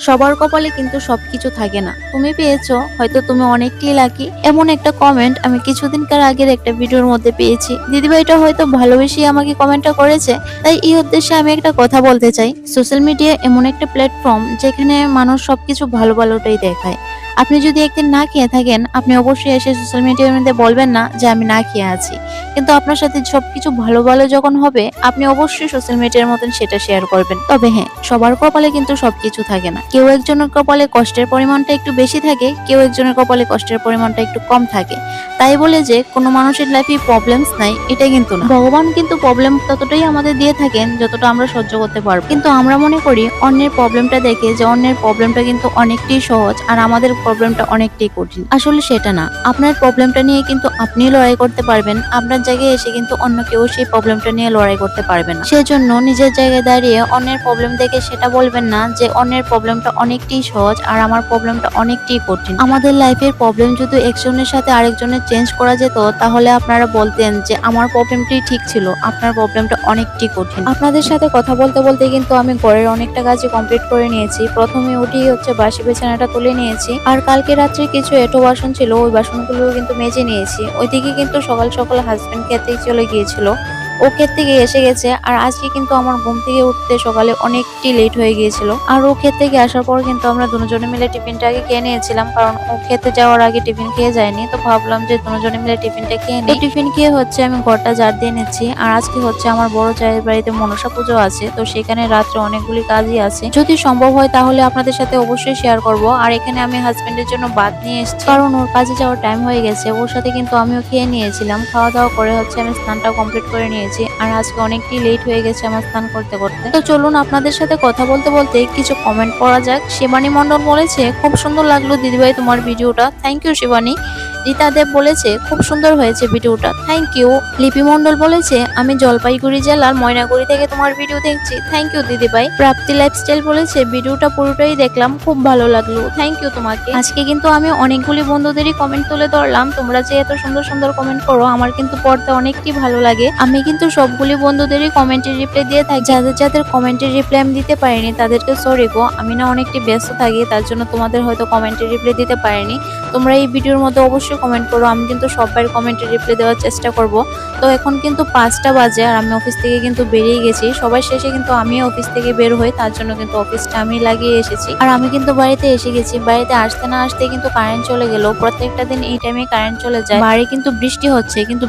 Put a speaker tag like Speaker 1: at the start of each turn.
Speaker 1: সবার কপালে কিন্তু সবকিছু থাকে না। তুমি পেয়েছো, হয়তো তুমি অনেকটাই লাকি। এমন একটা কমেন্ট আমি কিছুদিনকার আগের একটা ভিডিওর মধ্যে পেয়েছি। দিদিভাইটা হয়তো ভালোবেসেই আমাকে কমেন্টটা করেছে। তাই এই উদ্দেশ্যে আমি একটা কথা বলতে চাই, সোশ্যাল মিডিয়া এমন একটা প্ল্যাটফর্ম যেখানে মানুষ সবকিছু ভালো ভালোটাই দেখায়। আপনি যদি একদিন না খেয়ে থাকেন, আপনি অবশ্যই এসে সোশ্যাল মিডিয়ার মধ্যে বলবেন না যে আমি না খেয়ে আছি। কিন্তু আপনার সাথে সবকিছু ভালো ভালো যখন হবে, আপনি অবশ্যই সোশ্যাল মিডিয়ার মতন সেটা শেয়ার করবেন। তবে হ্যাঁ, সবার কপালে কিন্তু সবকিছু থাকে না। কেউ একজনের কপালে কষ্টের পরিমাণটা একটু বেশি থাকে, কেউ একজনের কপালে কষ্টের পরিমাণটা একটু কম থাকে। তাই বলে যে কোনো মানুষের লাইফে প্রবলেমস নাই, এটা কিন্তু না। ভগবান কিন্তু প্রবলেম ততটাই আমাদের দিয়ে থাকেন যতটা আমরা সহ্য করতে পারবো। কিন্তু আমরা মনে করি অন্যের প্রবলেমটা দেখে যে অন্যের প্রবলেমটা কিন্তু অনেকটাই সহজ আর আমাদের প্রবলেমটা অনেকটাই কঠিন। আসলে সেটা না। আপনার প্রবলেমটা নিয়ে কিন্তু আপনি লড়াই করতে পারবেন, আপনার জায়গায় এসে কিন্তু অন্য কেউ সেই প্রবলেমটা নিয়ে লড়াই করতে পারবে না। সেজন্য নিজের জায়গায় দাঁড়িয়ে অন্যের প্রবলেম দেখে সেটা বলবেন না যে অন্যের প্রবলেমটা অনেকটাই সহজ আর আমার প্রবলেমটা অনেকটাই কঠিন। আমাদের লাইফের প্রবলেম যদি একজনের সাথে আরেকজনের চেঞ্জ করা যেত, তাহলে আপনারা বলতেন যে আমার প্রবলেমটাই ঠিক ছিল, আপনার প্রবলেমটা অনেকটাই কঠিন। আপনাদের সাথে কথা বলতে বলতে কিন্তু আমি ঘরের অনেকটা কাজই কমপ্লিট করে নিয়েছি। প্রথমে উঠেই বাসি বিছানাটা তুলে নিয়েছি, আর কালকে রাত্রে কিছু এঁটো বাসন ছিল, ওই বাসনগুলো কিন্তু মেজে নিয়েছি। ওইদিকে কিন্তু সকাল সকাল হাজবেন্ড খেতে চলে গিয়েছিল, ও ক্ষেত থেকে এসে গেছে। আর আজকে কিন্তু আমার ঘুম থেকে উঠতে সকালে অনেকটি লেট হয়ে গিয়েছিল। আর ও ক্ষেত থেকে আসার পর কিন্তু আমরা দুজনে মিলে টিফিনটা আগে খেয়ে নিয়েছিলাম, কারণ ও খেতে যাওয়ার আগে টিফিন খেয়ে যায়নি। তো ভাবলাম যে দুজনে মিলে টিফিনটা খেয়ে নিই। টিফিন খেয়ে আমি ঘরটা ঝাড় দিয়ে নিচ্ছি। আর আজকে আমার বড় চায়ের বাড়িতে মনসা পুজো আছে, তো সেখানে রাত্রে অনেকগুলি কাজই আছে। যদি সম্ভব হয় তাহলে আপনাদের সাথে অবশ্যই শেয়ার করব। আর এখানে আমি হাজবেন্ডের জন্য ভাত নিয়ে এসেছি, কারণ ওর কাজে যাওয়ার টাইম হয়ে গেছে। ওর সাথে কিন্তু আমিও খেয়ে নিয়েছিলাম। খাওয়া দাওয়া করে আমি স্নানটা কমপ্লিট করে নিয়েছি। আর আজকে অনেকটি লেট হয়ে গেছে আমার স্নান করতে করতে। তো চলুন আপনাদের সাথে কথা বলতে বলতে কিছু কমেন্ট পড়া যাক। শিবানী মন্ডল বলেছে, খুব সুন্দর লাগলো দিদিভাই তোমার ভিডিওটা। Thank you Shivani. রীতা দেব বলেছে, খুব সুন্দর হয়েছে ভিডিওটা, থ্যাংক ইউ। লিপি মন্ডল বলেছে, আমি জলপাইগুড়ি জেলার ময়নাগুড়ি থেকে তোমার ভিডিও দেখছি, থ্যাংক ইউ দিদিভাই। প্রাপ্তি লাইফস্টাইল বলেছে, ভিডিওটা পুরোটাই দেখলাম, খুব ভালো লাগলো, থ্যাংক ইউ তোমাকে। আজকে কিন্তু আমি অনেকগুলি বন্ধুদেরই কমেন্ট তুলে ধরলাম। তোমরা যে এত সুন্দর সুন্দর কমেন্ট করো, আমার কিন্তু পড়তে অনেকটি ভালো লাগে। আমি কিন্তু সবগুলি বন্ধুদেরই কমেন্টের রিপ্লাই দিয়ে থাকি। যাদের যাদের কমেন্টের রিপ্লাই আমি দিতে পারিনি তাদেরকে সরি গো, আমি না অনেকটি ব্যস্ত থাকি, তার জন্য তোমাদের হয়তো কমেন্টের রিপ্লাই দিতে পারিনি। তোমরা এই ভিডিওর মধ্যে অবশ্যই কমেন্ট করো, আমি কিন্তু সবার কমেন্টের রিপ্লাই দেওয়ার চেষ্টা করব। তো এখন কিন্তু 5টা বাজে আর আমি অফিস থেকে কিন্তু বেরিয়ে গেছি। সবার শেষে কিন্তু আমি অফিস থেকে বের হই, তার জন্য কিন্তু অফিসটা আমি লাগিয়ে এসেছি। আর আমি কিন্তু বাড়িতে এসে গেছি। বাড়িতে আসতে না আসতে কিন্তু কারেন্ট চলে গেল। প্রত্যেকটা দিন এই টাইমে কারেন্ট চলে যায়। বাইরে কিন্তু বৃষ্টি হচ্ছে, কিন্তু